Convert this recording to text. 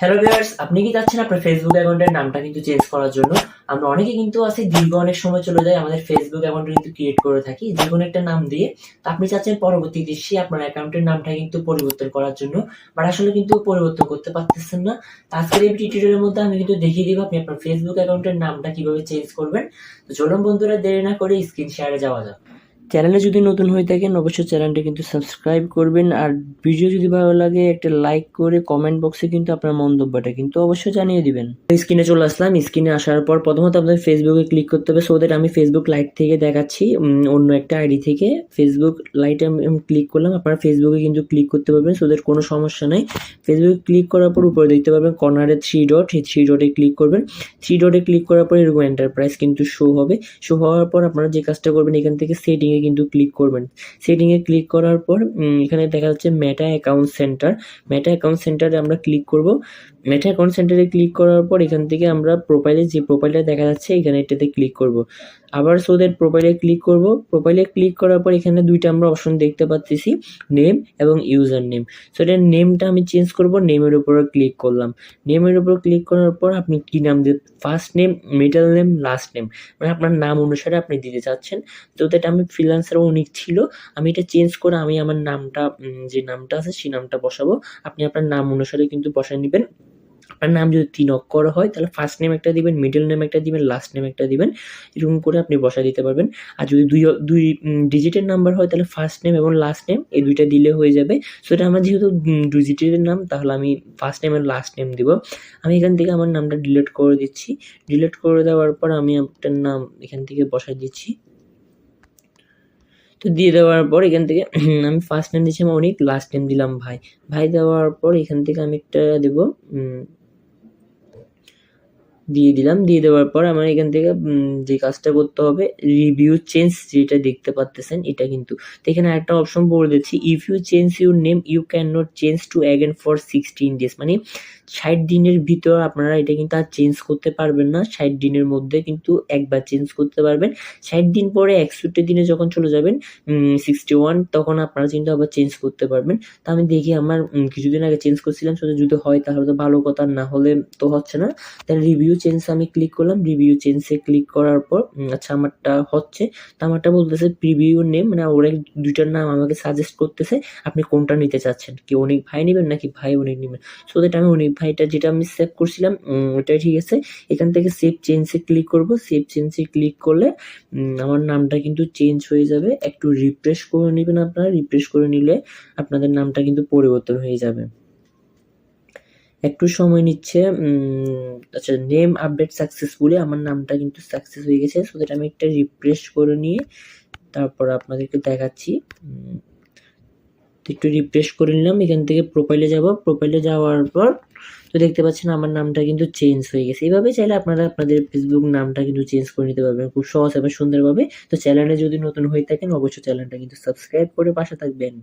Hello viewers, আপনি কি চাচ্ছেন আপনার ফেসবুক অ্যাকাউন্টের নামটা কিন্তু চেঞ্জ করার জন্য? আমরা অনেকে কিন্তু আছে দীর্ঘ অনেক সময় চলে যায় আমাদের ফেসবুক অ্যাকাউন্ট কিন্তু ক্রিয়েট করে থাকি যেকোনো একটা নাম দিয়ে। তো আপনি চাচ্ছেন পরবর্তীতে এসে আপনার অ্যাকাউন্টের নামটা কিন্তু পরিবর্তন করার জন্য, বাট আসলে কিন্তু পরিবর্তন করতে পারতেছেন না। তো আজকের এই টিউটোরিয়ালের মধ্যে আমি কিন্তু দেখিয়ে দিব আপনি আপনার ফেসবুক অ্যাকাউন্টের নামটা কিভাবে চেঞ্জ করবেন। তো চলুন বন্ধুরা, দেরি না করে স্ক্রিন শেয়ারে যাওয়া যাক। চ্যানেলে যদি নতুন হয়ে থাকেন অবশ্যই চ্যানেলটা কিন্তু সাবস্ক্রাইব করবেন, আর ভিডিও যদি ভালো লাগে একটা লাইক করে কমেন্ট বক্সে কিন্তু আপনার মন্তব্যটা কিন্তু অবশ্যই জানিয়ে দিবেন। স্ক্রিনে চলে আসলাম। স্ক্রিনে আসার পর প্রথমত আপনাদের ফেসবুকে ক্লিক করতে হবে। সো দ্যাট আমি ফেসবুক লাইট থেকে দেখাচ্ছি অন্য একটা আইডি থেকে। ফেসবুক লাইটে আমি ক্লিক করলাম। আপনারা ফেসবুকে কিন্তু ক্লিক করতে পারবেন, সো দ্যাট কোনো সমস্যা নেই। ফেসবুকে ক্লিক করার পর উপরে দেখতে পাবেন কর্নারে 3 ডট, এই 3 ডটে ক্লিক করবেন। 3 ডটে ক্লিক করার পর এরকম এন্টারপ্রাইজ কিন্তু শো হবে। শো হওয়ার পর আপনারা যে কাজটা করবেন এখান থেকে সেটিংয়ে কিন্তু ক্লিক করবেন। সেটিংয়ে ক্লিক করার পর এখানে দেখা যাচ্ছে মেটা অ্যাকাউন্ট সেন্টার। মেটা অ্যাকাউন্ট সেন্টারে আমরা ক্লিক করব। মেটা অ্যাকাউন্ট সেন্টারে ক্লিক করার পর এখান থেকে আমরা প্রোফাইলে যে প্রোফাইলটা দেখা যাচ্ছে এখানে এটাতে ক্লিক করব। আবার সো দ্যাট প্রোফাইলে ক্লিক করব। প্রোফাইলে ক্লিক করার পর এখানে দুইটা আমরা অপশন দেখতে পাচ্ছি, নেম এবং ইউজার নেম। সো এটার নেমটা আমি চেঞ্জ করব। নেমের উপর ক্লিক করলাম। নেমের উপর ক্লিক করার পর আপনি কি নাম দেবেন, first name, middle name, last name, মানে আপনার নাম অনুসারে আপনি দিতে চাচ্ছেন। তো দ্যাট আমি ফ্রিল্যান্সার অনেক ছিল, আমি এটা চেঞ্জ করে আমি আমার নামটা যে নামটা আছে সেই নামটা বসাবো। আপনি আপনার নাম অনুসারে কিন্তু বসায় নেবেন। আপনার নাম যদি 3 অক্ষর হয় তাহলে ফার্স্ট নেম একটা দিবেন, মিডল নেম একটা দিবেন, লাস্ট নেম একটা দিবেন। এরকম করে আপনি বসায় দিতে পারবেন। আর যদি দুই ডিজিটের নাম্বার হয় তাহলে ফার্স্ট নেম এবং লাস্ট নেম এই দুইটা দিলে হয়ে যাবে। সো এটা আমার যেহেতু ডিজিটের নাম তাহলে আমি ফার্স্ট নেম আর লাস্ট নেম দিব। আমি এখান থেকে আমার নামটা ডিলিট করে দিচ্ছি। ডিলিট করে দেওয়ার পর আমি আপনার নাম এখান থেকে বসায় দিচ্ছি। তো দিয়ে দেওয়ার পর এখান থেকে আমি ফার্স্ট নেম দিয়েছি অনিক, লাস্ট নেম দিলাম ভাই। ভাই দেওয়ার পর এখান থেকে আমি একটা দেবো, দিয়ে দিলাম। দিয়ে দেওয়ার পর আমার এখান থেকে যে কাজটা করতে হবে, রিভিউ চেঞ্জ যেটা দেখতে পাচ্তেছেন এটা কিন্তু। তো এখানে একটা অপশন বলে দিচ্ছি, if you change your name you can not change to again for 16 days, মানে 60 দিনের ভিতর আপনারা এটা কিন্তু আর চেঞ্জ করতে পারবেন না। 60 দিনের মধ্যে কিন্তু একবার চেঞ্জ করতে পারবেন। 60 দিন পরে 61 দিনে যখন চলে যাবেন 61, তখন আপনারা কিন্তু আবার চেঞ্জ করতে পারবেন। তো আমি দেখি আমার কিছুদিন আগে চেঞ্জ করছিলাম, যদি হয় তাহলে তো ভালো কথা, না হলে তো হচ্ছে না। তাহলে রিভিউ চেঞ্জ আমি ক্লিক করলাম। রিভিউ চেঞ্জে ক্লিক করার পর আচ্ছা আমারটা হচ্ছে। তো আমারটা বলতেছে প্রিভিউ নেম, মানে ওরা দুইটার নাম আমাকে সাজেস্ট করতেছে আপনি কোনটা নিতে চাচ্ছেন, কি অনিক ভাই নেবেন নাকি ভাই অনিক নেবেন। সো দ্যাট আমি অনিক ভাইটা যেটা আমি সেভ করছিলাম ওটাই ঠিক আছে। এখান থেকে সেভ চেঞ্জে ক্লিক করব। সেভ চেঞ্জে ক্লিক করলে আমার নামটা কিন্তু চেঞ্জ হয়ে যাবে। একটু রিফ্রেশ করে নেবেন আপনারা। রিফ্রেশ করে নিলে আপনাদের নামটা কিন্তু পরিবর্তন হয়ে যাবে। একটু সময় নিচ্ছে। আচ্ছা, নেম আপডেট সাকসেসফুলি, আমার নামটা কিন্তু সাকসেস হয়ে গেছে। সো দ্যাট আমি একটা রিফ্রেশ করে নিয়ে তারপর আপনাদেরকে দেখাচ্ছি। একটু রিফ্রেশ করে নিলাম। এখান থেকে প্রোফাইলে যাব। প্রোফাইলে যাওয়ার পর তো দেখতে পাচ্ছেন আমার নামটা কিন্তু চেঞ্জ হয়ে গেছে। এভাবে চাইলে আপনারা আপনাদের ফেসবুক নামটা কিন্তু চেঞ্জ করে নিতে পারবেন খুব সহজ এবং সুন্দরভাবে। তো চ্যানেলে যদি নতুন হয়ে থাকেন অবশ্যই চ্যানেলটা কিন্তু সাবস্ক্রাইব করে পাশে থাকবেন।